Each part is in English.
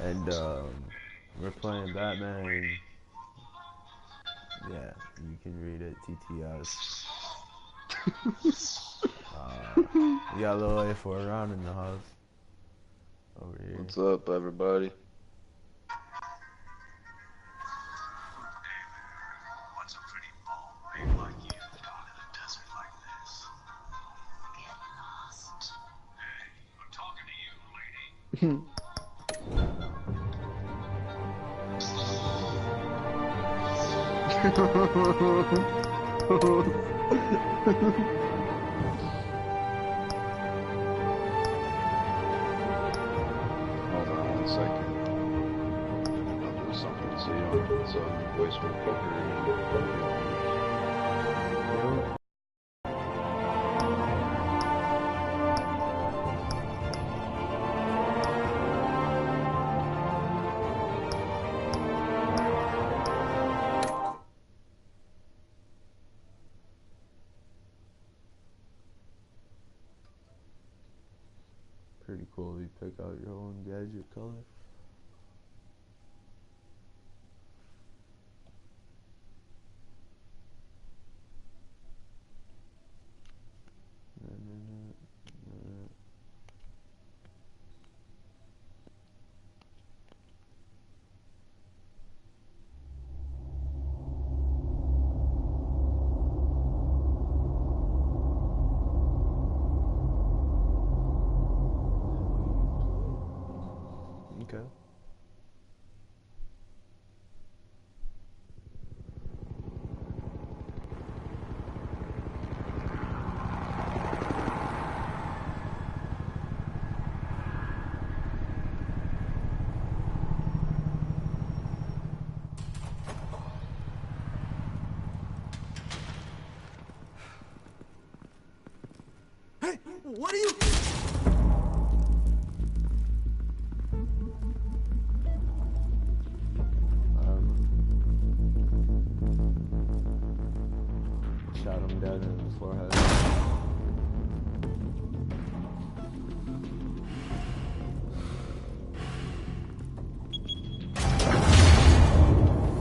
and we're playing Batman. Yeah, you can read it. TTS. We got a little A4 around in the house over here. What's up, everybody? What's a pretty bold brave like you doing in a desert like this? Get lost. Hey, I'm talking to you, lady. Hold on 1 second. I'll do something so you don't get some voice recovery. Pretty cool. You pick out your own gadget color. Okay. Hey, what are you? Shot him dead in the forehead.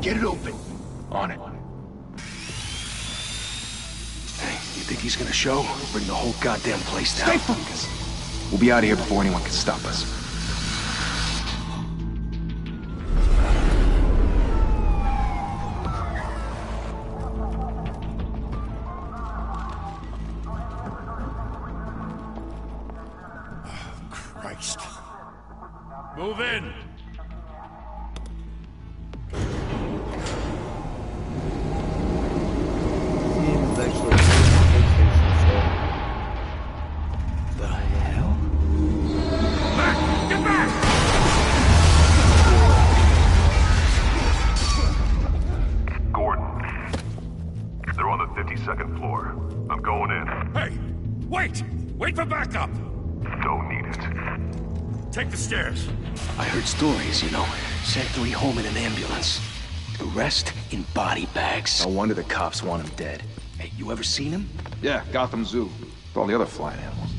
Get it open. On it. Hey, you think he's gonna show? Bring the whole goddamn place down. Stay focused. We'll be out of here before anyone can stop us. Christ. Move in! Seems actually The hell? Back! Get back! Gordon, they're on the 52nd floor. I'm going in. Hey! Wait! Wait for backup! Don't need it. Take the stairs. I heard stories, you know. Sent 3 home in an ambulance. The rest in body bags. No wonder the cops want him dead. Hey, you ever seen him? Yeah, Gotham Zoo. With all the other flying animals.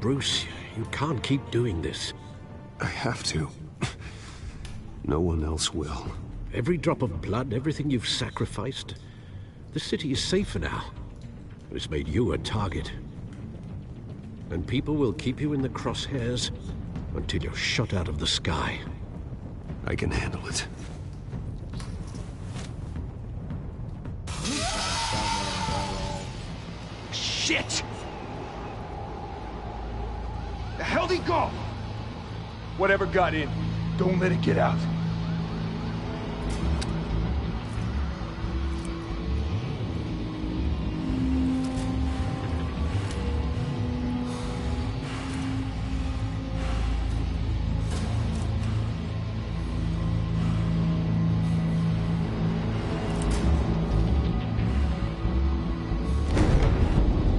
Bruce, you can't keep doing this. I have to. No one else will. Every drop of blood, everything you've sacrificed. The city is safer now. It's made you a target. And people will keep you in the crosshairs until you're shot out of the sky. I can handle it. Shit! The hell'd he go? Whatever got in, don't let it get out.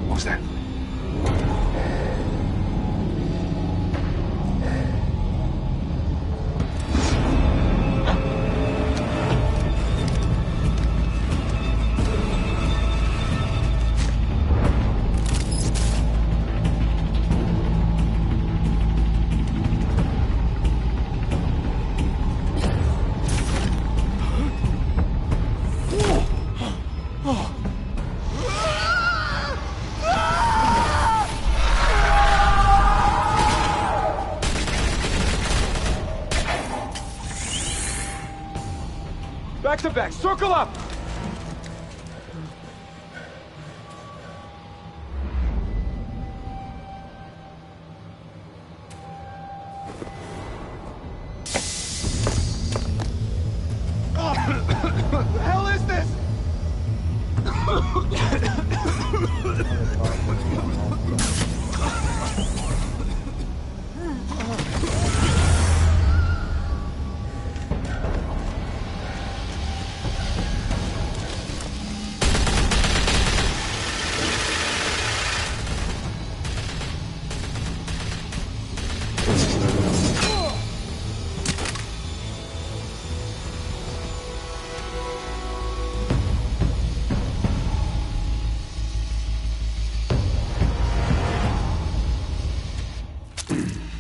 What was that? Back to back, circle up! What the hell is this?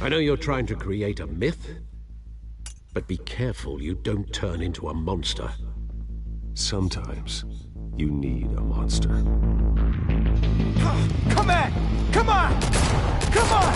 I know you're trying to create a myth, but be careful you don't turn into a monster. Sometimes you need a monster. Come on! Come on! Come on!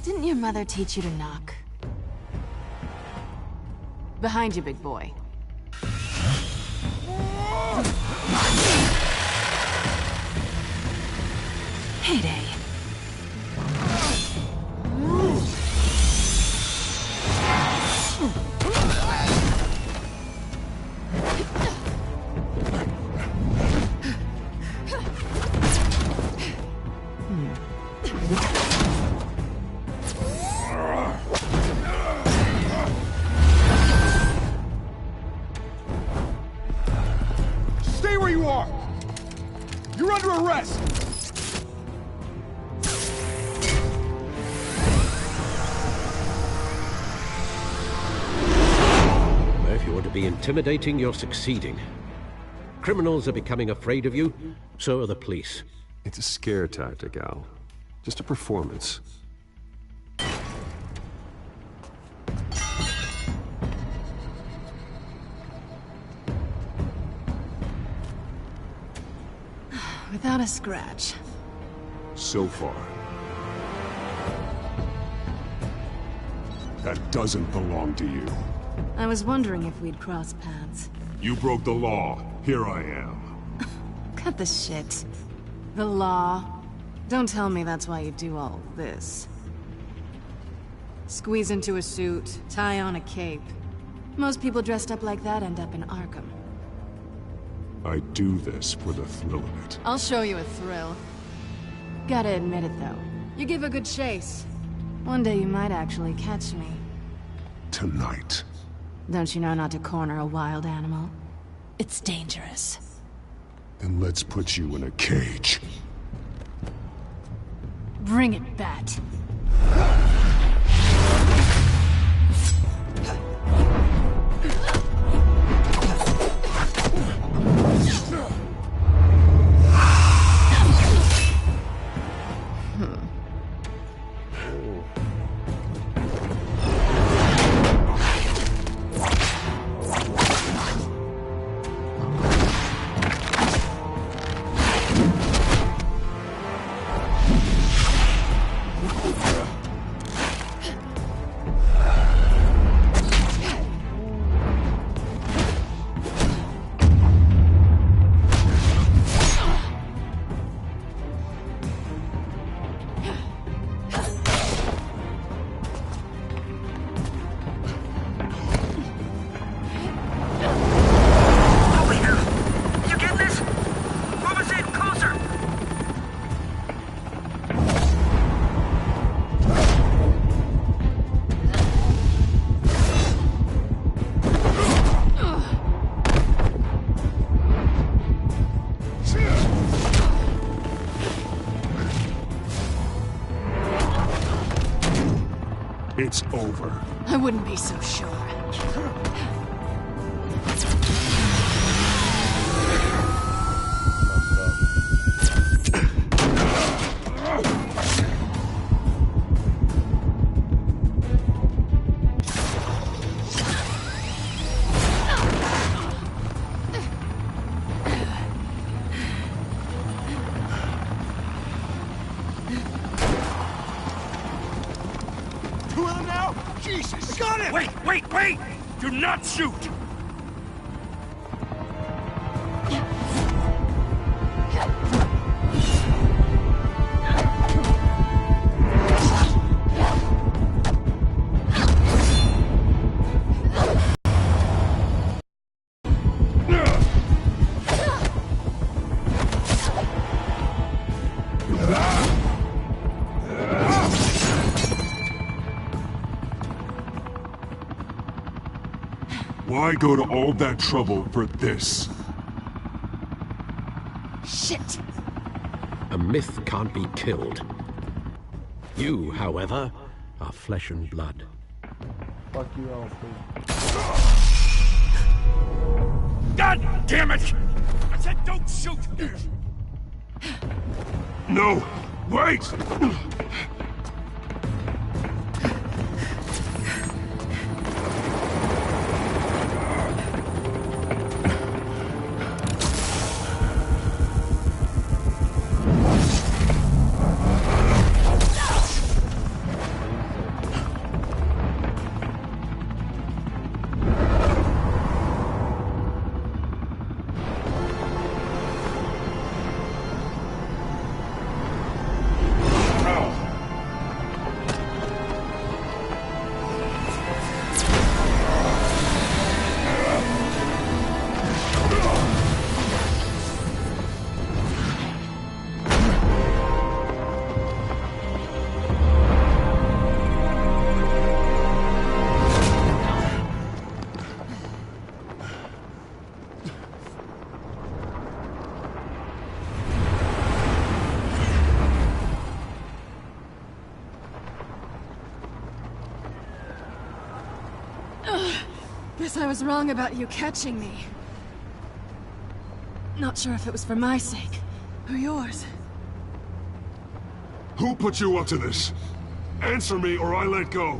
Didn't your mother teach you to knock? Behind you, big boy. Heyday. Stay where you are! You're under arrest! If you want to be intimidating, you're succeeding. Criminals are becoming afraid of you, so are the police. It's a scare tactic, Al. Just a performance. Without a scratch. So far. That doesn't belong to you. I was wondering if we'd cross paths. You broke the law. Here I am. Cut the shit. The law. Don't tell me that's why you do all this. Squeeze into a suit, tie on a cape, Most people dressed up like that end up in Arkham. I do this for the thrill of it. I'll show you a thrill. Gotta admit it, though. You give a good chase. One day you might actually catch me. Tonight. Don't you know not to corner a wild animal? It's dangerous. Then let's put you in a cage. Bring it, Bat. It's over. I wouldn't be so sure. Jesus! Got it! Wait! Do not shoot! Why go to all that trouble for this? Shit! A myth can't be killed. You, however, are flesh and blood. Fuck you all, please. God damn it! I said don't shoot! No! Wait! Guess I was wrong about you catching me. Not sure if it was for my sake, or yours. Who put you up to this? Answer me or I let go.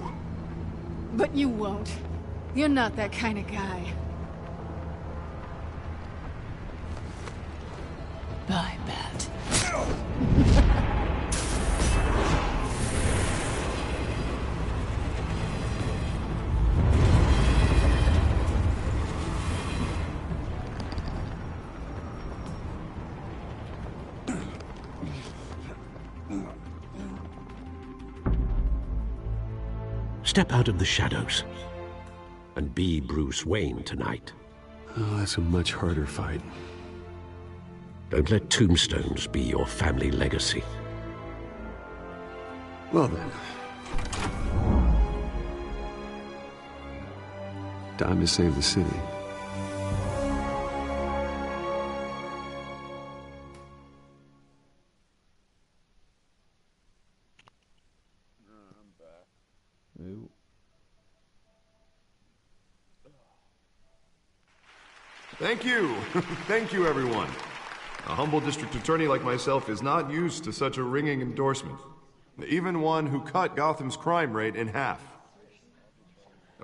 But you won't. You're not that kind of guy. Bye, Bat. Step out of the shadows. and be Bruce Wayne tonight. Oh, that's a much harder fight. Don't let tombstones be your family legacy. Well then. Time to save the city. Ew. Thank you. Thank you, everyone. A humble district attorney like myself is not used to such a ringing endorsement. Even one who cut Gotham's crime rate in half.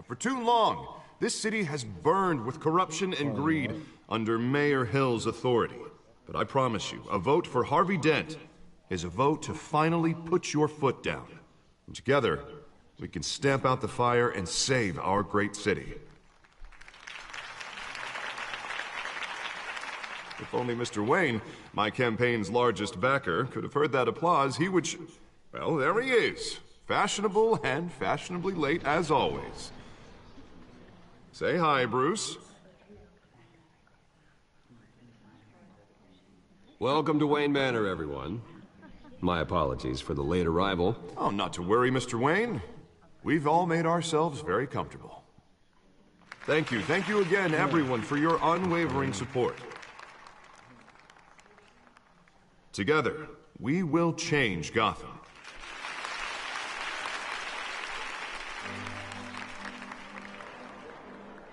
For too long, this city has burned with corruption and greed under Mayor Hill's authority. But I promise you, a vote for Harvey Dent is a vote to finally put your foot down. And together, we can stamp out the fire and save our great city. If only Mr. Wayne, my campaign's largest backer, could have heard that applause, he would well, there he is. Fashionable and fashionably late as always. Say hi, Bruce. Welcome to Wayne Manor, everyone. My apologies for the late arrival. Oh, not to worry, Mr. Wayne. We've all made ourselves very comfortable. Thank you again, everyone, for your unwavering support. Together, we will change Gotham.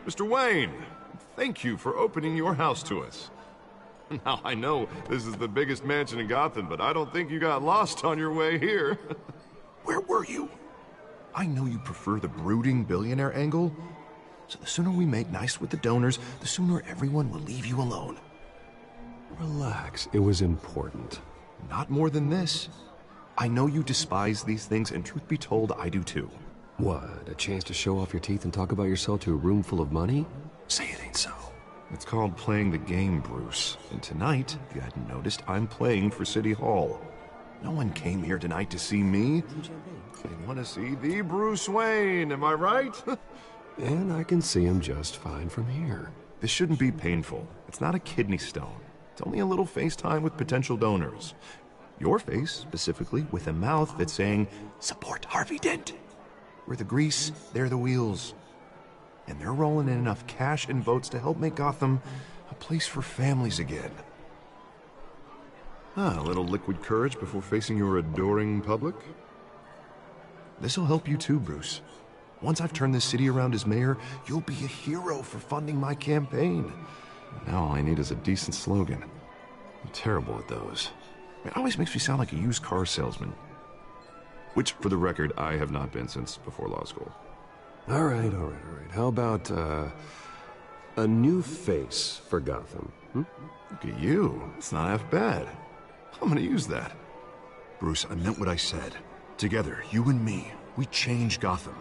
Mr. Wayne, thank you for opening your house to us. Now, I know this is the biggest mansion in Gotham, but I don't think you got lost on your way here. Where were you? I know you prefer the brooding billionaire angle, so the sooner we make nice with the donors, the sooner everyone will leave you alone. Relax, it was important. Not more than this. I know you despise these things, and truth be told, I do too. What, a chance to show off your teeth and talk about yourself to a room full of money? Say it ain't so. It's called playing the game, Bruce. And tonight, if you hadn't noticed, I'm playing for City Hall. No one came here tonight to see me. They want to see the Bruce Wayne, am I right? And I can see him just fine from here. This shouldn't be painful. It's not a kidney stone. It's only a little FaceTime with potential donors. Your face, specifically, with a mouth that's saying, support Harvey Dent. We're the grease, they're the wheels. And they're rolling in enough cash and votes to help make Gotham a place for families again. A little liquid courage before facing your adoring public. This'll help you too, Bruce. Once I've turned this city around as mayor, you'll be a hero for funding my campaign. Now all I need is a decent slogan. I'm terrible at those. It always makes me sound like a used car salesman. Which, for the record, I have not been since before law school. All right. How about, a new face for Gotham? Look at you. It's not half bad. I'm gonna use that. Bruce, I meant what I said. Together, you and me, we change Gotham.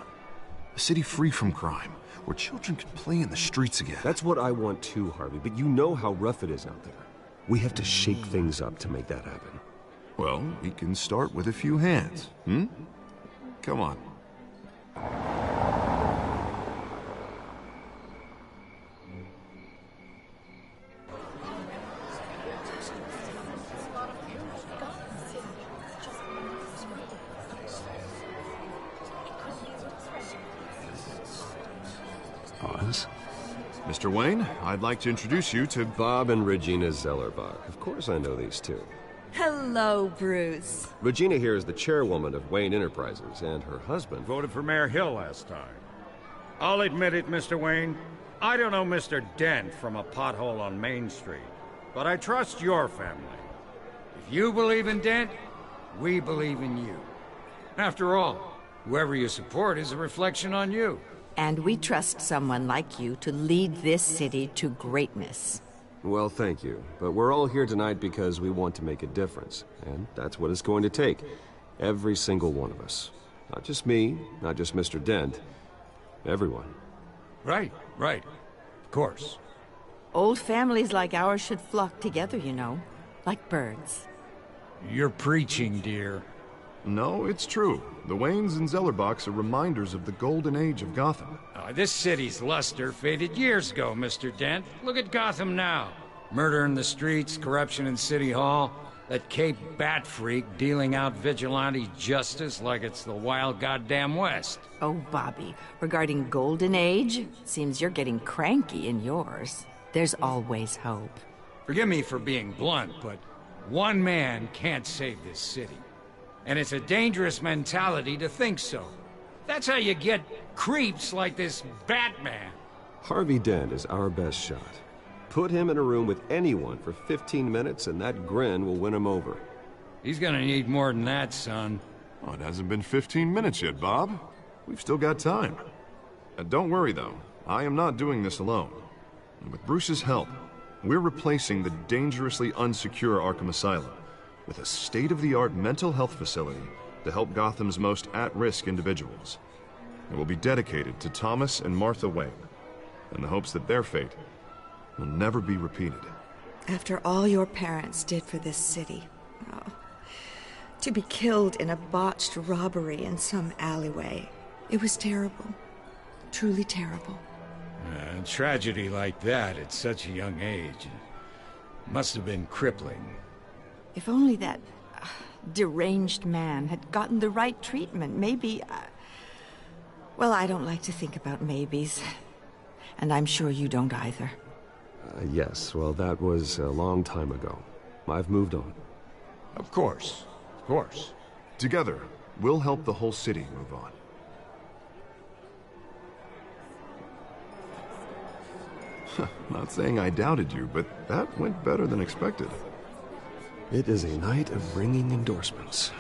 A city free from crime, where children can play in the streets again. That's what I want too, Harvey, but you know how rough it is out there. We have to shake things up to make that happen. Well, we can start with a few hands, Come on. Oz? Mr. Wayne, I'd like to introduce you to Bob and Regina Zellerbach. Of course I know these two. Hello, Bruce. Regina here is the chairwoman of Wayne Enterprises, and her husband Voted for Mayor Hill last time. I'll admit it, Mr. Wayne. I don't know Mr. Dent from a pothole on Main Street, but I trust your family. If you believe in Dent, we believe in you. After all, whoever you support is a reflection on you. And we trust someone like you to lead this city to greatness. Well, thank you. But we're all here tonight because we want to make a difference. And that's what it's going to take. Every single one of us. Not just me, not just Mr. Dent. Everyone. Right. Of course. Old families like ours should flock together, you know. Like birds. You're preaching, dear. No, it's true. The Waynes and Zellerbachs are reminders of the golden age of Gotham. This city's luster faded years ago, Mr. Dent. Look at Gotham now. Murder in the streets, corruption in City Hall, that Cape Bat freak dealing out vigilante justice like it's the wild goddamn West. Oh, Bobby, regarding Golden Age, seems you're getting cranky in yours. There's always hope. Forgive me for being blunt, but one man can't save this city. And it's a dangerous mentality to think so. That's how you get creeps like this Batman. Harvey Dent is our best shot. Put him in a room with anyone for 15 minutes and that grin will win him over. He's gonna need more than that, son. Oh, it hasn't been 15 minutes yet, Bob. We've still got time. Don't worry, though. I am not doing this alone. And with Bruce's help, we're replacing the dangerously unsecure Arkham Asylum with a state-of-the-art mental health facility to help Gotham's most at-risk individuals. It will be dedicated to Thomas and Martha Wayne, in the hopes that their fate will never be repeated. After all your parents did for this city, oh, to be killed in a botched robbery in some alleyway, it was terrible. Truly terrible. A tragedy like that at such a young age must have been crippling. If only that deranged man had gotten the right treatment, maybe... Well, I don't like to think about maybes. And I'm sure you don't either. Yes, well, that was a long time ago. I've moved on. Of course. Of course. Together, we'll help the whole city move on. Not saying I doubted you, but that went better than expected. It is a night of ringing endorsements.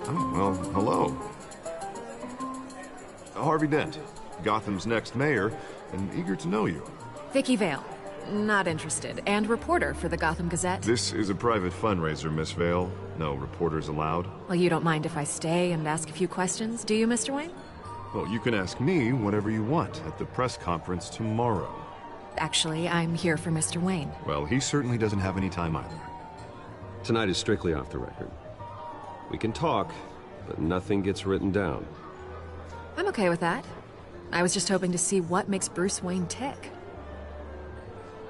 Oh, well, hello. Harvey Dent, Gotham's next mayor, and eager to know you. Vicky Vale. Not interested. And reporter for the Gotham Gazette. This is a private fundraiser, Miss Vale. No reporters allowed. Well, you don't mind if I stay and ask a few questions, do you, Mr. Wayne? Well, you can ask me whatever you want at the press conference tomorrow. Actually, I'm here for Mr. Wayne. Well, he certainly doesn't have any time either. Tonight is strictly off the record. We can talk, but nothing gets written down. I'm okay with that. I was just hoping to see what makes Bruce Wayne tick.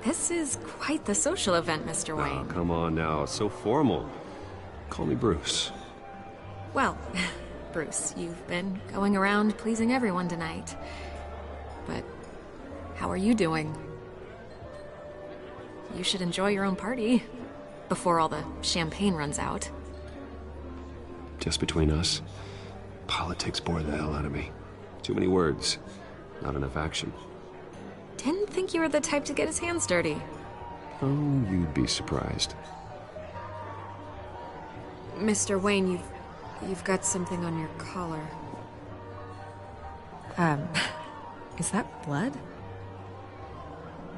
This is quite the social event, Mr. Wayne. Oh, come on now, so formal. Call me Bruce. Well, Bruce, you've been going around pleasing everyone tonight. But how are you doing? You should enjoy your own party before all the champagne runs out. Just between us, politics bore the hell out of me. Too many words, not enough action. Didn't think you were the type to get his hands dirty. Oh, you'd be surprised. Mr. Wayne, you've got something on your collar. Is that blood?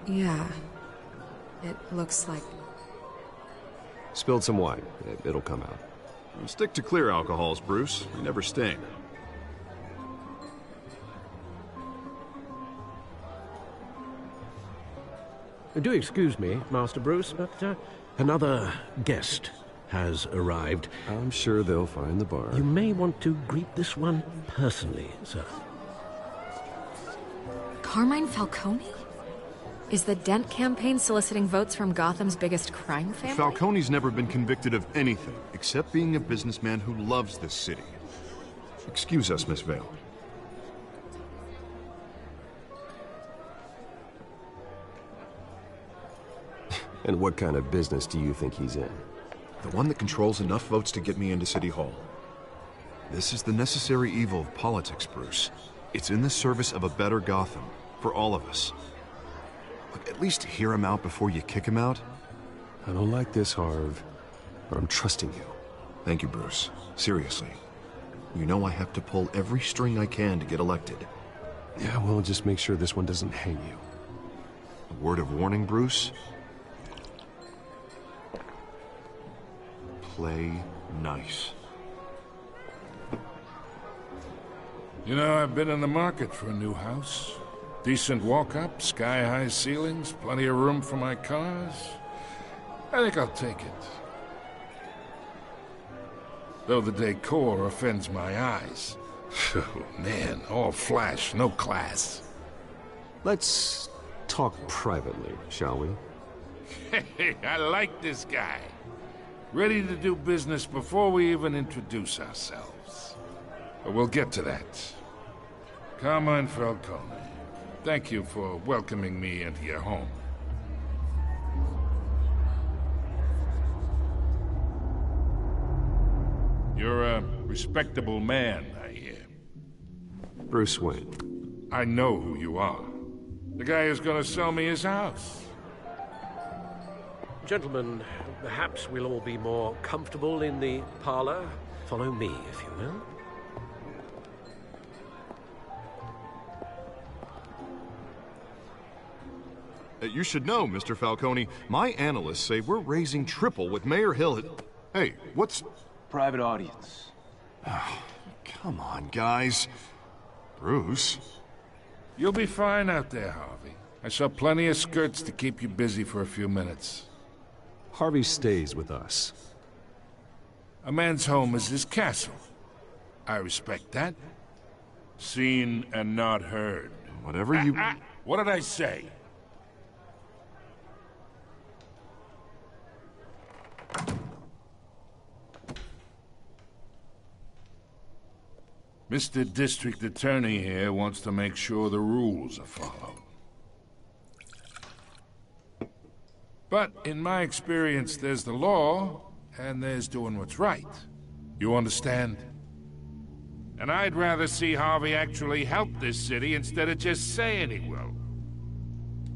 Yeah. It looks like... Spilled some wine. It'll come out. Stick to clear alcohols, Bruce. They never stain. Do excuse me, Master Bruce, but another guest has arrived. I'm sure they'll find the bar. You may want to greet this one personally, sir. Carmine Falcone? Is the Dent campaign soliciting votes from Gotham's biggest crime family? Falcone's never been convicted of anything, except being a businessman who loves this city. Excuse us, Miss Vale. And what kind of business do you think he's in? The one that controls enough votes to get me into City Hall. This is the necessary evil of politics, Bruce. It's in the service of a better Gotham, for all of us. Look, at least hear him out before you kick him out. I don't like this, Harv, but I'm trusting you. Thank you, Bruce. Seriously. You know I have to pull every string I can to get elected. Yeah, well, just make sure this one doesn't hang you. A word of warning, Bruce? Play nice. You know, I've been in the market for a new house. Decent walk-up, sky-high ceilings, plenty of room for my cars. I think I'll take it. Though the decor offends my eyes. Oh, man, all flash, no class. Let's talk privately, shall we? Hey, I like this guy. Ready to do business before we even introduce ourselves. But we'll get to that. Carmine Falcone, thank you for welcoming me into your home. You're a respectable man, I hear. Bruce Wayne. I know who you are. The guy who's gonna sell me his house. Gentlemen, perhaps we'll all be more comfortable in the parlor. Follow me, if you will. You should know, Mr. Falcone, my analysts say we're raising triple what Mayor Hill had... Hey, what's... Private audience. Oh, come on, guys. Bruce? You'll be fine out there, Harvey. I saw plenty of skirts to keep you busy for a few minutes. Harvey stays with us. A man's home is his castle. I respect that. Seen and not heard. Whatever you... What did I say? Mr. District Attorney here wants to make sure the rules are followed. But in my experience, there's the law, and there's doing what's right. You understand? And I'd rather see Harvey actually help this city instead of just saying he will.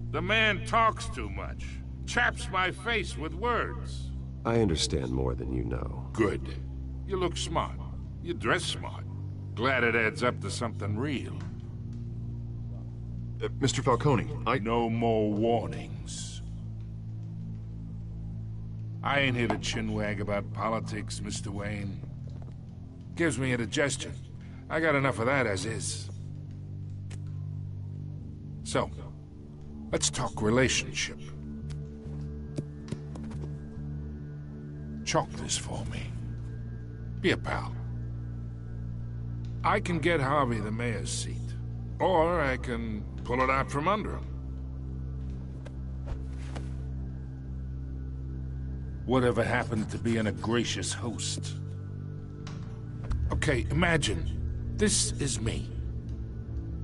The man talks too much. Chaps my face with words. I understand more than you know. Good. You look smart. You dress smart. Glad it adds up to something real. Mr. Falcone, No more warnings. I ain't here to chinwag about politics, Mr. Wayne. Gives me indigestion. I got enough of that as is. So, let's talk relationship. Chalk this for me. Be a pal. I can get Harvey the mayor's seat, or I can pull it out from under him. Whatever happened to being a gracious host? Okay, imagine, this is me.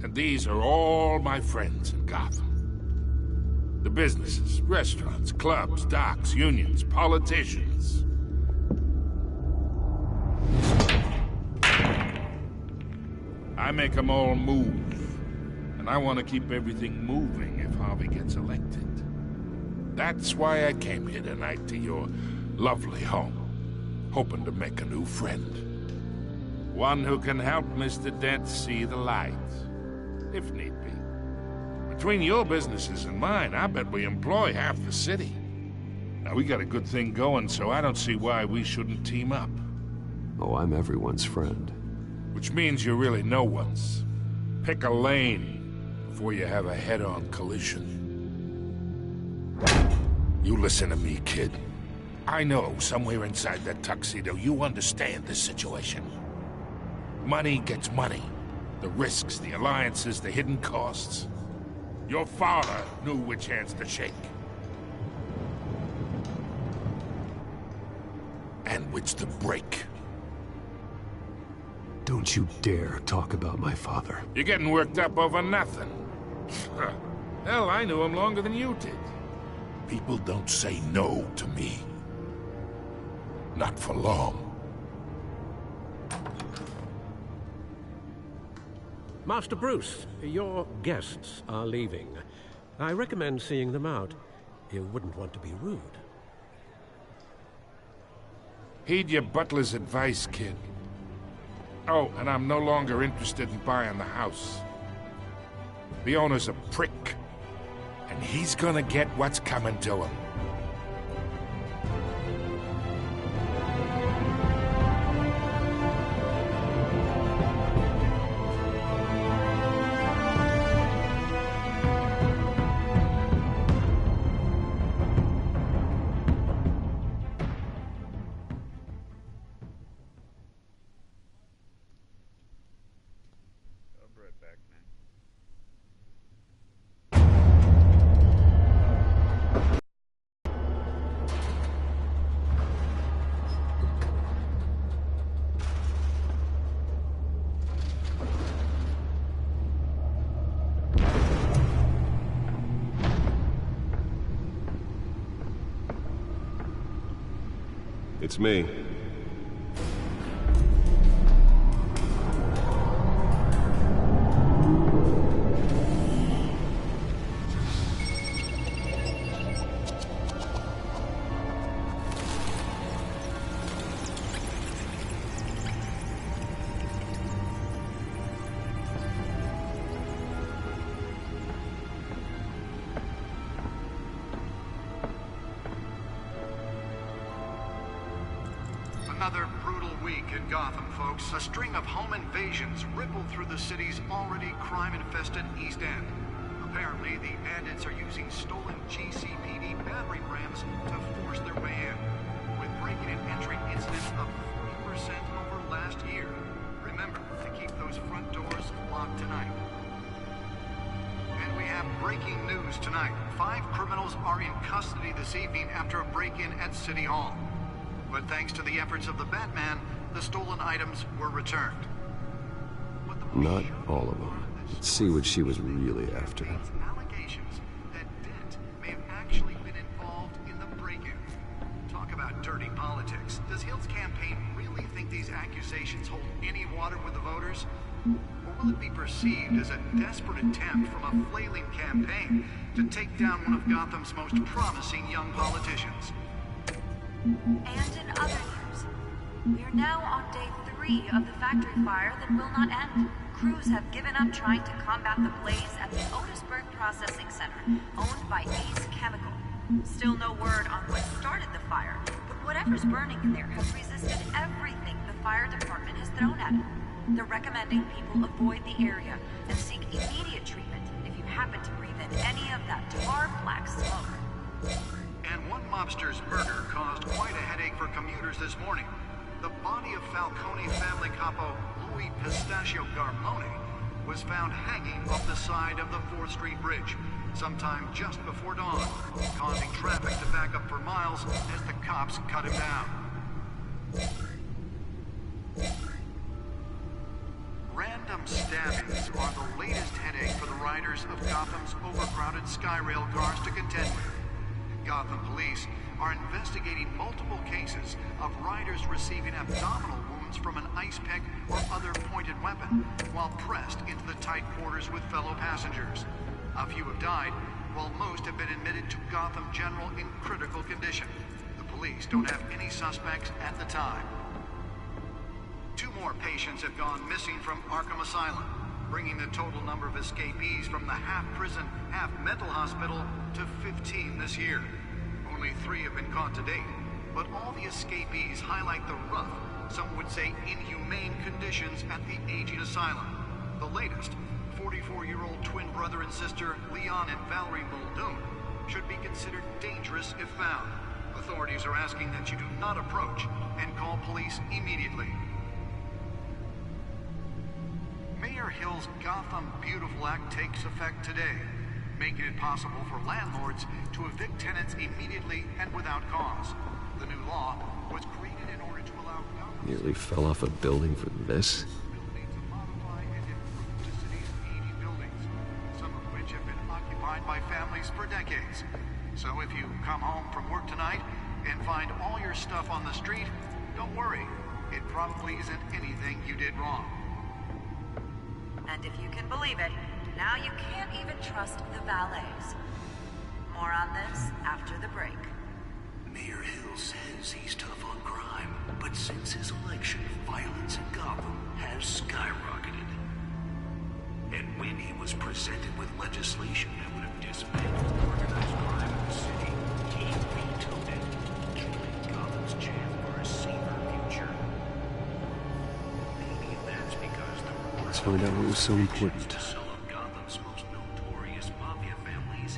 And these are all my friends in Gotham. The businesses, restaurants, clubs, docks, unions, politicians. I make them all move. And I want to keep everything moving if Harvey gets elected. That's why I came here tonight to your lovely home, hoping to make a new friend. One who can help Mr. Dent see the light, if need be. Between your businesses and mine, I bet we employ half the city. Now, we got a good thing going, so I don't see why we shouldn't team up. Oh, I'm everyone's friend. Which means you're really no one's. Pick a lane before you have a head-on collision. You listen to me, kid. I know somewhere inside that tuxedo you understand this situation. Money gets money. The risks, the alliances, the hidden costs. Your father knew which hands to shake. And which to break. Don't you dare talk about my father. You're getting worked up over nothing. Hell, I knew him longer than you did. People don't say no to me. Not for long. Master Bruce, your guests are leaving. I recommend seeing them out. You wouldn't want to be rude. Heed your butler's advice, kid. Oh, and I'm no longer interested in buying the house. The owner's a prick. And he's gonna get what's coming to him. It's me. Another brutal week in Gotham, folks. A string of home invasions rippled through the city's already crime-infested East End. Apparently, the bandits are using stolen GCPD battering rams to force their way in, with breaking and entering incidents up 40% over last year. Remember to keep those front doors locked tonight. And we have breaking news tonight. 5 criminals are in custody this evening after a break-in at City Hall. But thanks to the efforts of the Batman, the stolen items were returned. Not all of them. Let's see what she was really after. Allegations that Dent may have actually been involved in the break-in. Talk about dirty politics. Does Hill's campaign really think these accusations hold any water with the voters? Or will it be perceived as a desperate attempt from a flailing campaign to take down one of Gotham's most promising young politicians? And in other news, we are now on day 3 of the factory fire that will not end. Crews have given up trying to combat the blaze at the Otisburg Processing Center, owned by Ace Chemical. Still no word on what started the fire, but whatever's burning in there has resisted everything the fire department has thrown at it. They're recommending people avoid the area and seek immediate treatment if you happen to breathe in any of that tar black smoke. And one mobster's murder caused quite a headache for commuters this morning. The body of Falcone family capo Louis Pistachio Garmone was found hanging off the side of the 4th Street Bridge sometime just before dawn, causing traffic to back up for miles as the cops cut him down. Random stabbings are the latest headache for the riders of Gotham's overcrowded Skyrail cars to contend with. Gotham police are investigating multiple cases of riders receiving abdominal wounds from an ice pick or other pointed weapon while pressed into the tight quarters with fellow passengers. A few have died, while most have been admitted to Gotham General in critical condition. The police don't have any suspects at the time. 2 more patients have gone missing from Arkham Asylum, bringing the total number of escapees from the half-prison, half-mental hospital to 15 this year. Only 3 have been caught to date, but all the escapees highlight the rough, some would say inhumane conditions at the aging asylum. The latest, 44-year-old twin brother and sister Leon and Valerie Muldoon, should be considered dangerous if found. Authorities are asking that you do not approach and call police immediately. Mayor Hill's Gotham Beautiful Act takes effect today, making it possible for landlords to evict tenants immediately and without cause. The new law was created in order to allow Gotham Nearly fell off a building for this. to modify and improve the city's aging buildings, some of which have been occupied by families for decades. So if you come home from work tonight and find all your stuff on the street, don't worry. It probably isn't anything you did wrong. And if you can believe it, now you can't even trust the valets. More on this after the break. Mayor Hill says he's tough on crime, but since his election, violence in Gotham has skyrocketed. And when he was presented with legislation that would have dismantled organized crime in the city, he vetoed it, killing Gotham's chance for a safer future. Maybe that's because the Let's find out what was so important. some of Gotham's most notorious mafia families.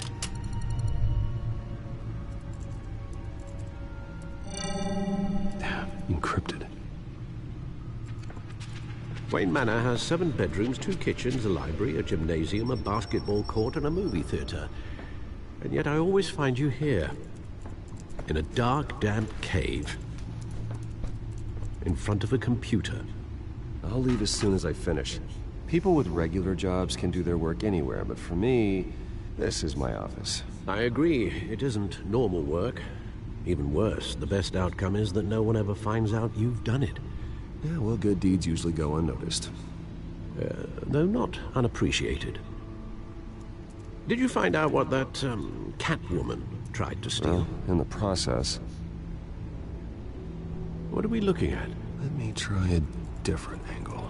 Encrypted. Wayne Manor has 7 bedrooms, 2 kitchens, a library, a gymnasium, a basketball court, and a movie theater. And yet I always find you here, in a dark, damp cave, in front of a computer. I'll leave as soon as I finish. People with regular jobs can do their work anywhere, but for me, this is my office. I agree, it isn't normal work. Even worse, the best outcome is that no one ever finds out you've done it. Yeah, well, good deeds usually go unnoticed. Though not unappreciated. Did you find out what that, Catwoman tried to steal? Well, in the process. What are we looking at? Let me try a different angle.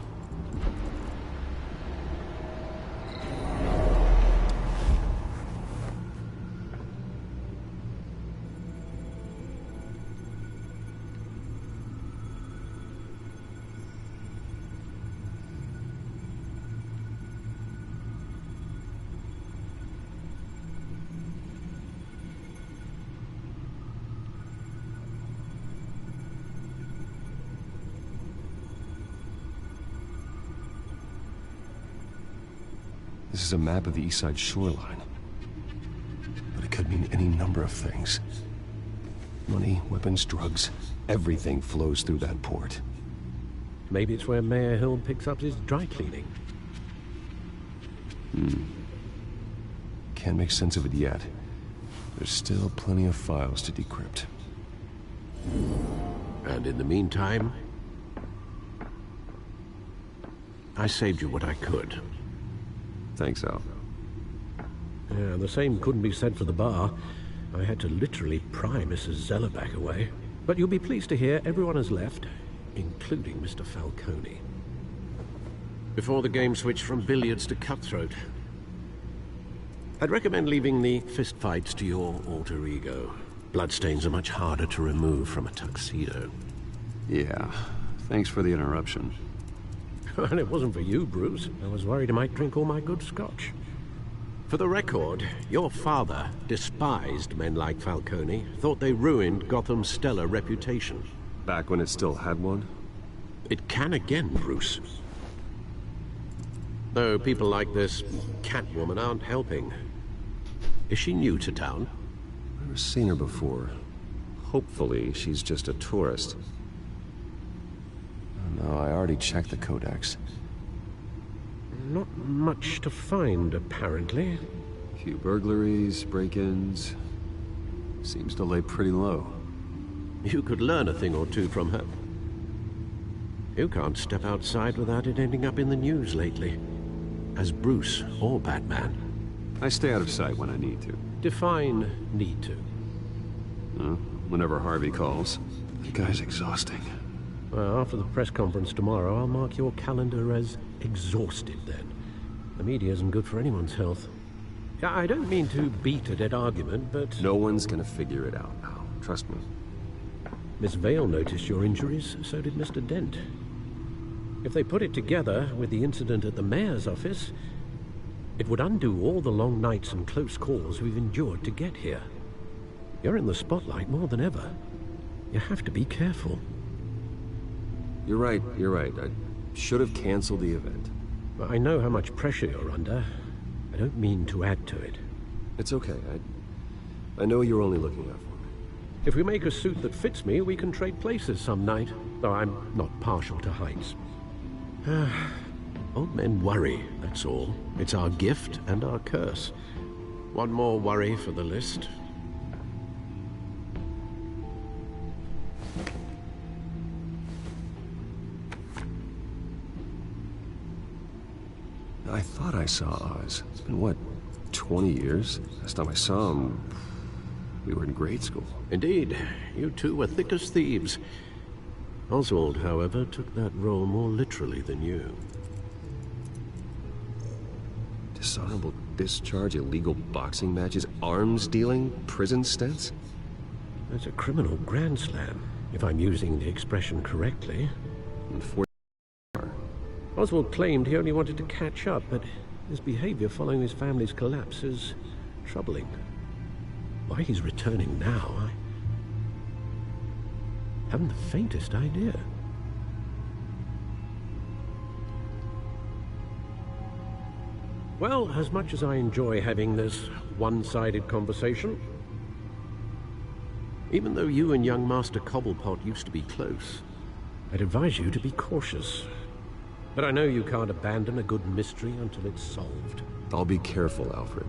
This is a map of the east side shoreline. But it could mean any number of things. Money, weapons, drugs, everything flows through that port. Maybe it's where Mayor Hill picks up his dry cleaning. Can't make sense of it yet. There's still plenty of files to decrypt. And in the meantime, I saved you what I could. Thanks, Al. Yeah, the same couldn't be said for the bar. I had to literally pry Mrs. Zellerback away. But you'll be pleased to hear everyone has left, including Mr. Falcone. Before the game switched from billiards to cutthroat. I'd recommend leaving the fistfights to your alter ego. Bloodstains are much harder to remove from a tuxedo. Yeah, thanks for the interruption. And it wasn't for you, Bruce. I was worried I might drink all my good scotch. For the record, your father despised men like Falcone, thought they ruined Gotham's stellar reputation. Back when it still had one? It can again, Bruce. Though people like this Catwoman aren't helping. Is she new to town? Never seen her before. Hopefully, she's just a tourist. No, I already checked the codex. Not much to find, apparently. A few burglaries, break-ins. Seems to lay pretty low. You could learn a thing or two from her. You can't step outside without it ending up in the news lately. As Bruce or Batman. I stay out of sight when I need to. Define need to. Whenever Harvey calls. The guy's exhausting. Well, after the press conference tomorrow, I'll mark your calendar as exhausted then. The media isn't good for anyone's health. I don't mean to beat a dead argument, but... No one's gonna figure it out now. Trust me. Miss Vale noticed your injuries, so did Mr. Dent. If they put it together with the incident at the mayor's office, it would undo all the long nights and close calls we've endured to get here. You're in the spotlight more than ever. You have to be careful. You're right. I should have canceled the event. I know how much pressure you're under. I don't mean to add to it. It's okay. I know you're only looking out for me. If we make a suit that fits me, we can trade places some night. Though I'm not partial to heights. Old men worry, that's all. It's our gift and our curse. One more worry for the list. I thought I saw Oz. It's been, what, 20 years? Last time I saw him, we were in grade school. Indeed. You two were thick as thieves. Oswald, however, took that role more literally than you. Dishonorable discharge, illegal boxing matches, arms dealing, prison stints? That's a criminal grand slam, if I'm using the expression correctly. Oswald claimed he only wanted to catch up, but his behavior following his family's collapse is troubling. Why he's returning now, I haven't the faintest idea. Well, as much as I enjoy having this one-sided conversation, even though you and young Master Cobblepot used to be close, I'd advise you to be cautious. But I know you can't abandon a good mystery until it's solved. I'll be careful, Alfred.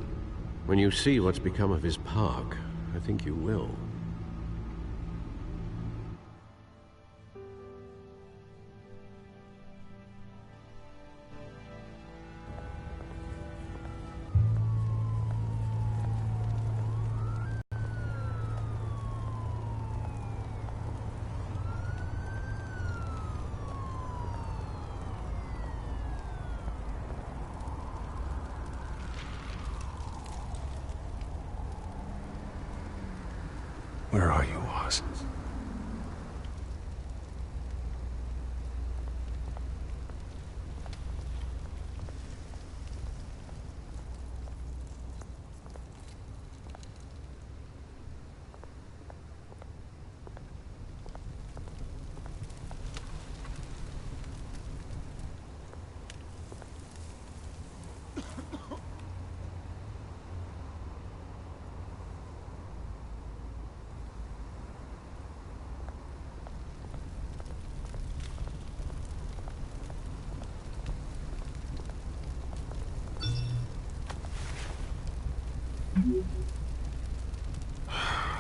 When you see what's become of his park, I think you will. Where are you, Oz?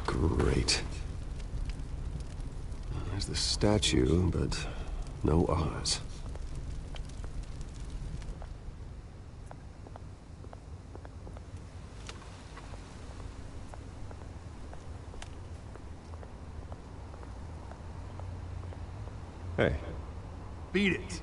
Great. There's the statue, but no Oz. Hey. Beat it.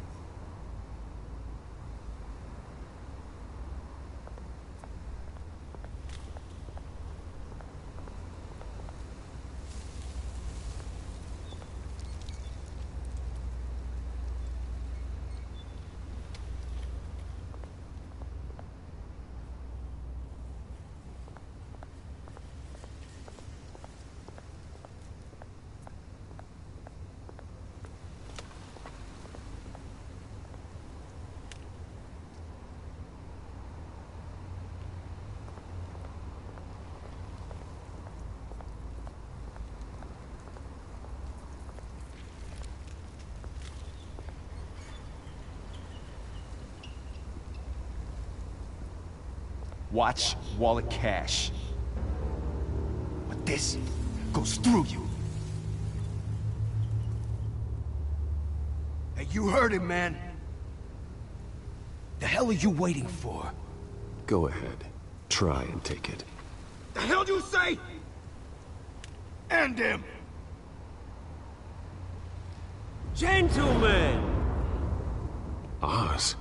Watch wallet cash. But this goes through you. Hey, you heard him, man. The hell are you waiting for? Go ahead. Try and take it. The hell do you say? End him! Gentlemen! Oz.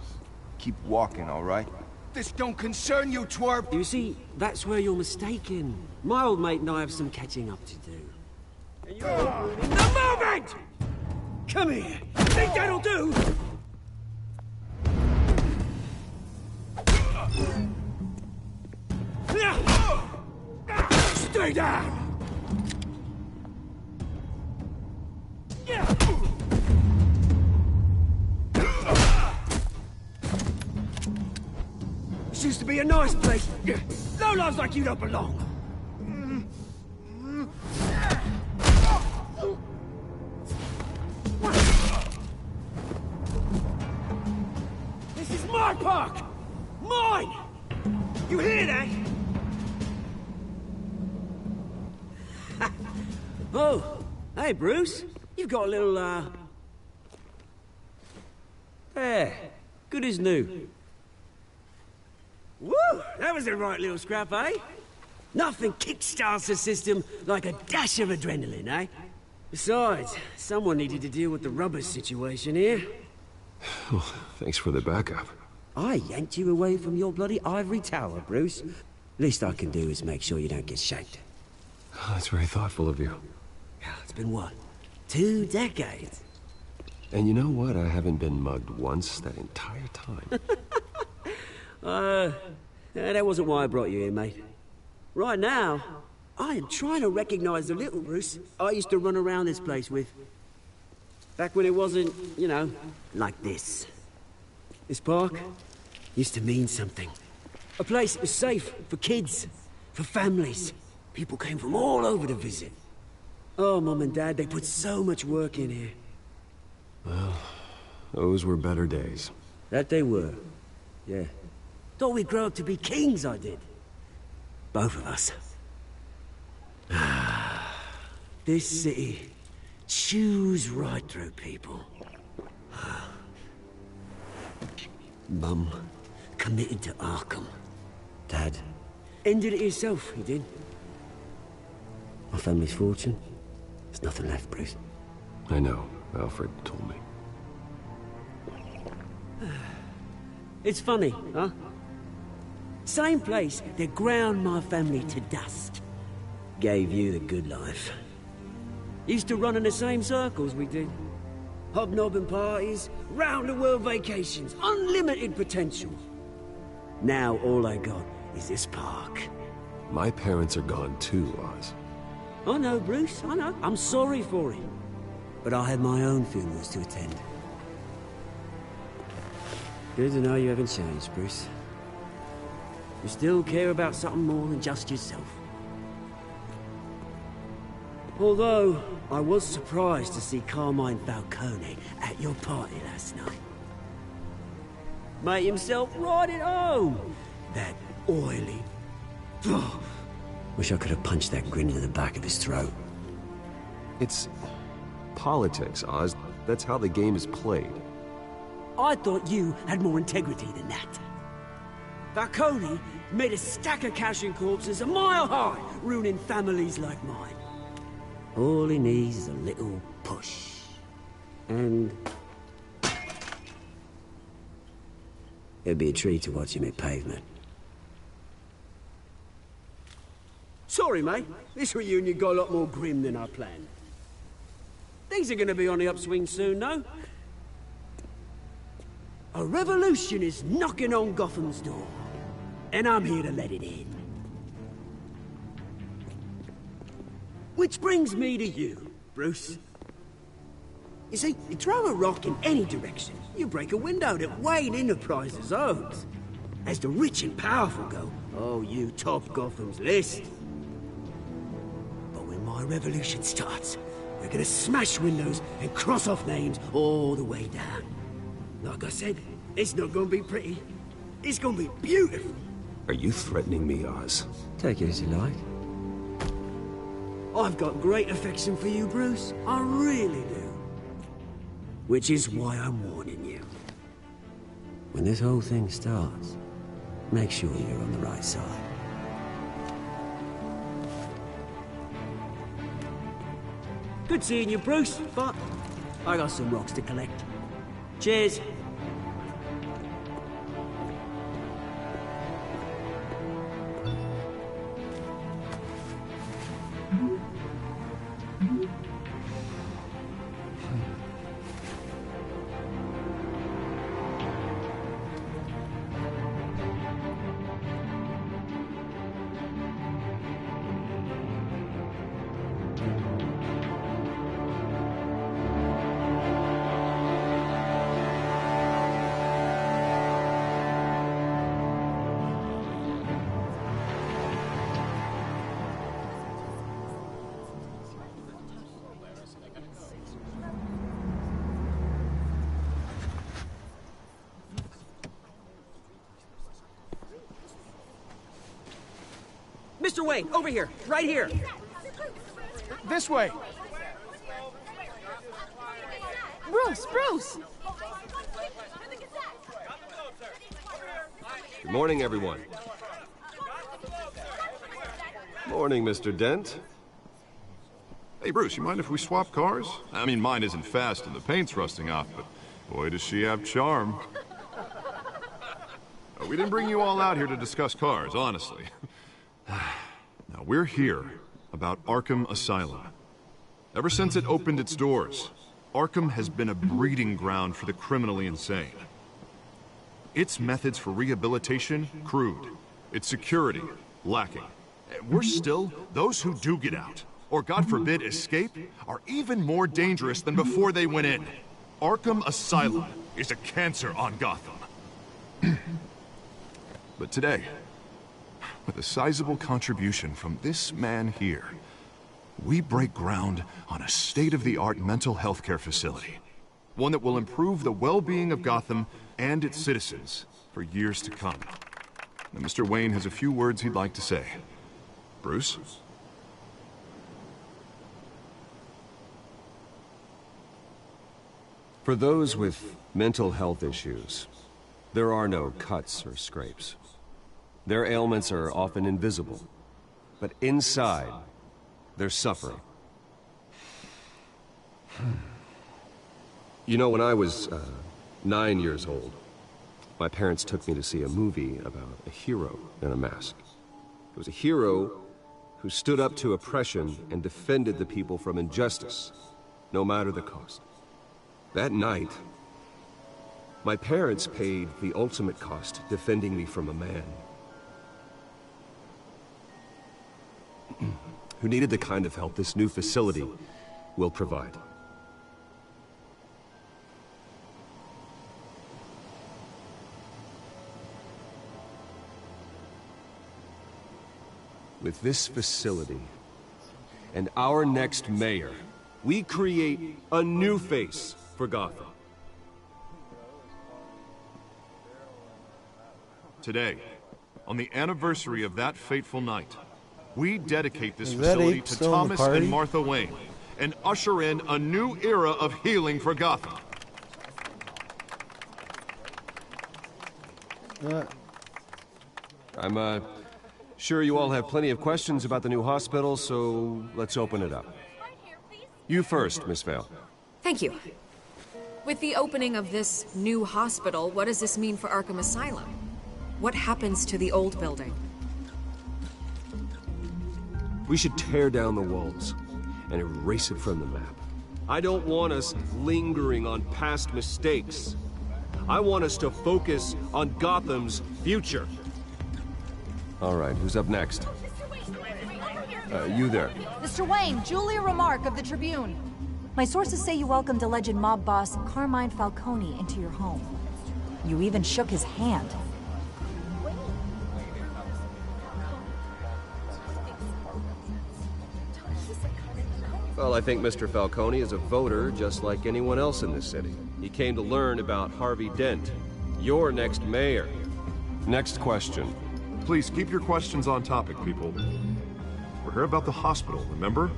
Keep walking, all right? This don't concern you, twerp! You see, that's where you're mistaken. My old mate and I have some catching up to do. And you're ruining the moment! Come here! Think that'll do? Stay down! This used to be a nice place. Lowlifes like you don't belong. This is my park! Mine! You hear that? Oh, hey Bruce. You've got a little, there. Good as new. Woo! That was a right little scrap, eh? Nothing kickstarts the system like a dash of adrenaline, eh? Besides, someone needed to deal with the rubber situation here. Well, thanks for the backup. I yanked you away from your bloody ivory tower, Bruce. Least I can do is make sure you don't get shanked. Oh, that's very thoughtful of you. It's been what? 2 decades? And you know what? I haven't been mugged once that entire time. That wasn't why I brought you here, mate. Right now, I am trying to recognize the little Bruce I used to run around this place with. Back when it wasn't, you know, like this. This park used to mean something. A place that was safe for kids, for families. People came from all over to visit. Oh, Mum and Dad, they put so much work in here. Well, those were better days. That they were. Yeah. Thought we'd grow up to be kings, I did. Both of us. This city chews right through people. Mum committed to Arkham. Dad ended it himself, he did. My family's fortune. There's nothing left, Bruce. I know. Alfred told me. It's funny, huh? Same place that ground my family to dust. Gave you the good life. Used to run in the same circles we did. Hobnobbing parties, round-the-world vacations, unlimited potential. Now all I got is this park. My parents are gone too, Oz. I know, Bruce, I know. I'm sorry for him. But I had my own funerals to attend. Good to know you haven't changed, Bruce. You still care about something more than just yourself. Although, I was surprised to see Carmine Falcone at your party last night. Made himself right at home. That oily... Wish I could have punched that grin into the back of his throat. It's politics, Oz. That's how the game is played. I thought you had more integrity than that. Falcone made a stack of cash and corpses a mile high, ruining families like mine. All he needs is a little push. And... it'd be a treat to watch him hit pavement. Sorry, mate. This reunion got a lot more grim than I planned. Things are gonna be on the upswing soon, though. A revolution is knocking on Gotham's door. And I'm here to let it in. Which brings me to you, Bruce. You see, you throw a rock in any direction, you break a window that Wayne Enterprises owns. As the rich and powerful go, oh, you top Gotham's list. But when my revolution starts, we're gonna smash windows and cross off names all the way down. Like I said, it's not gonna be pretty. It's gonna be beautiful. Are you threatening me, Oz? Take it as you like. I've got great affection for you, Bruce. I really do. Which is why I'm warning you. When this whole thing starts, make sure you're on the right side. Good seeing you, Bruce, but I got some rocks to collect. Cheers. Mr. Wayne, over here, right here. This way. Bruce! Good morning, everyone. Morning, Mr. Dent. Hey, Bruce, you mind if we swap cars? I mean, mine isn't fast and the paint's rusting off, but boy, does she have charm. We didn't bring you all out here to discuss cars, honestly. Now, we're here about Arkham Asylum. Ever since it opened its doors, Arkham has been a breeding ground for the criminally insane. Its methods for rehabilitation, crude. Its security, lacking. Worse still, those who do get out, or God forbid escape, are even more dangerous than before they went in. Arkham Asylum is a cancer on Gotham. But today, with a sizable contribution from this man here, we break ground on a state-of-the-art mental health care facility. One that will improve the well-being of Gotham and its citizens for years to come. Now, Mr. Wayne has a few words he'd like to say. Bruce? For those with mental health issues, there are no cuts or scrapes. Their ailments are often invisible, but inside, they're suffering. You know, when I was 9 years old, my parents took me to see a movie about a hero in a mask. It was a hero who stood up to oppression and defended the people from injustice, no matter the cost. That night, my parents paid the ultimate cost defending me from a man who needed the kind of help this new facility will provide. With this facility and our next mayor, we create a new face for Gotham. Today, on the anniversary of that fateful night, we dedicate this Is that facility ape to still in the Thomas party? and Martha Wayne and usher in a new era of healing for Gotham. I'm sure you all have plenty of questions about the new hospital, so let's open it up. You first, Miss Vale. Thank you. With the opening of this new hospital, what does this mean for Arkham Asylum? What happens to the old building? We should tear down the walls and erase it from the map. I don't want us lingering on past mistakes. I want us to focus on Gotham's future. All right, who's up next? You there. Mr. Wayne, Julia Remark of the Tribune. My sources say you welcomed alleged mob boss Carmine Falcone into your home. You even shook his hand. Well, I think Mr. Falcone is a voter just like anyone else in this city. He came to learn about Harvey Dent, your next mayor. Next question. Please keep your questions on topic, people. We're here about the hospital, remember?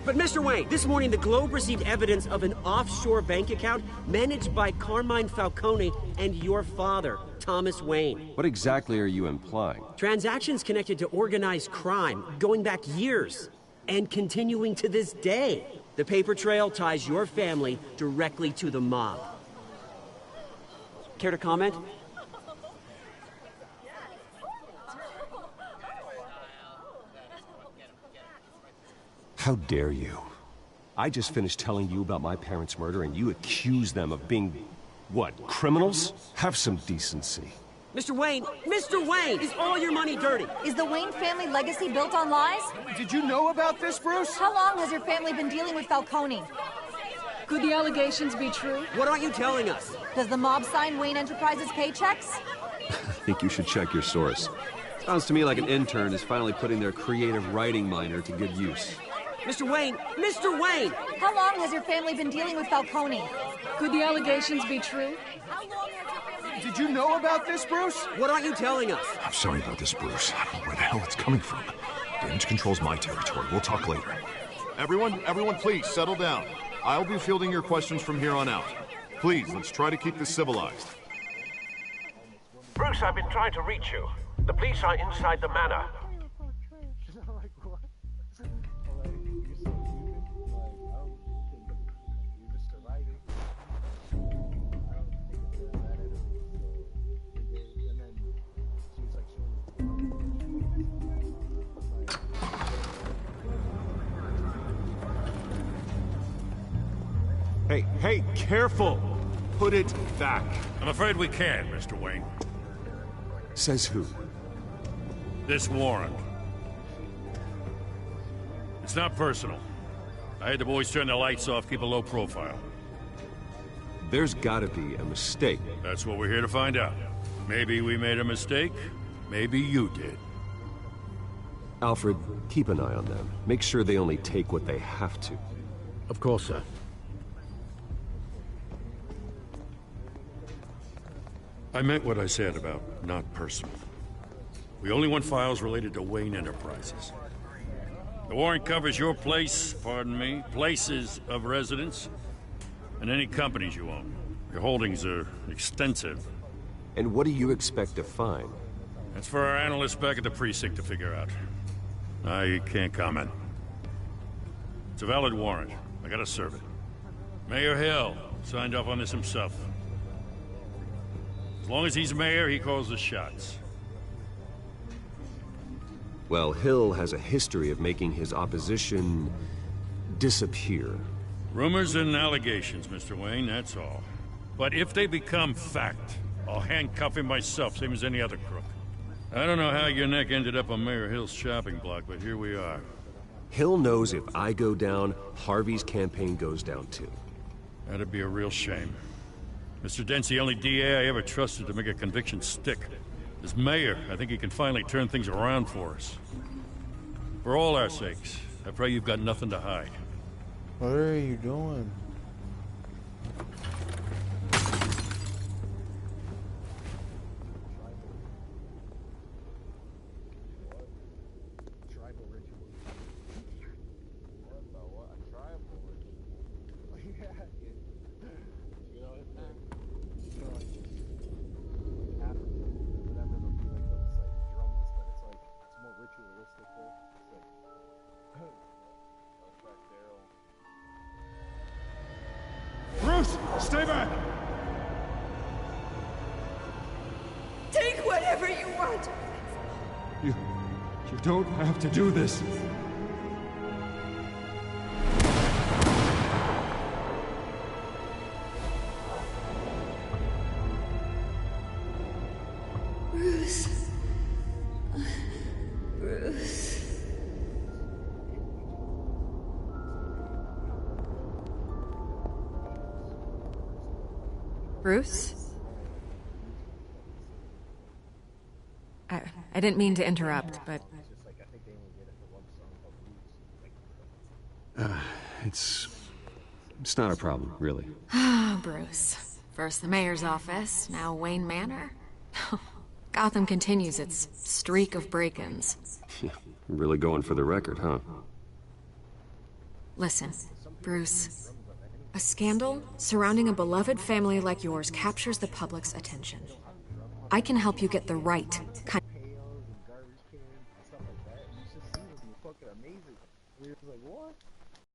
But Mr. Wayne, this morning the Globe received evidence of an offshore bank account managed by Carmine Falcone and your father, Thomas Wayne. What exactly are you implying? Transactions connected to organized crime going back years and continuing to this day. The paper trail ties your family directly to the mob. Care to comment? How dare you? I just finished telling you about my parents' murder and you accuse them of being, what, criminals? Have some decency. Mr. Wayne, is all your money dirty? Is the Wayne family legacy built on lies? Did you know about this, Bruce? How long has your family been dealing with Falcone? Could the allegations be true? What aren't you telling us? Does the mob sign Wayne Enterprises paychecks? I think you should check your source. Sounds to me like an intern is finally putting their creative writing minor to good use. Mr. Wayne! How long has your family been dealing with Falcone? Could the allegations be true? Did you know about this, Bruce? What aren't you telling us? I'm sorry about this, Bruce. I don't know where the hell it's coming from. Damage control's my territory. We'll talk later. Everyone, please settle down. I'll be fielding your questions from here on out. Please, let's try to keep this civilized. Bruce, I've been trying to reach you. The police are inside the manor. Hey, careful! Put it back. I'm afraid we can't, Mr. Wayne. Says who? This warrant. It's not personal. I had the boys turn the lights off, keep a low profile. There's gotta be a mistake. That's what we're here to find out. Maybe we made a mistake. Maybe you did. Alfred, keep an eye on them. Make sure they only take what they have to. Of course, sir. I meant what I said about not personal. We only want files related to Wayne Enterprises. The warrant covers your places of residence, and any companies you own. Your holdings are extensive. And what do you expect to find? That's for our analysts back at the precinct to figure out. I can't comment. It's a valid warrant. I gotta serve it. Mayor Hill signed off on this himself. As long as he's mayor, he calls the shots. Well, Hill has a history of making his opposition disappear. Rumors and allegations, Mr. Wayne, that's all. But if they become fact, I'll handcuff him myself, same as any other crook. I don't know how your neck ended up on Mayor Hill's shopping block, but here we are. Hill knows if I go down, Harvey's campaign goes down too. That'd be a real shame. Mr. Dent's the only DA I ever trusted to make a conviction stick. As mayor, I think he can finally turn things around for us. For all our sakes, I pray you've got nothing to hide. What are you doing? Bruce, stay back! Take whatever you want. You don't have to do this. Bruce. Bruce. Bruce? I didn't mean to interrupt, but... It's not a problem, really. Ah, Bruce. First the mayor's office, now Wayne Manor. Gotham continues its streak of break-ins. Really going for the record, huh? Listen, Bruce. A scandal surrounding a beloved family like yours captures the public's attention. I can help you get the right kind.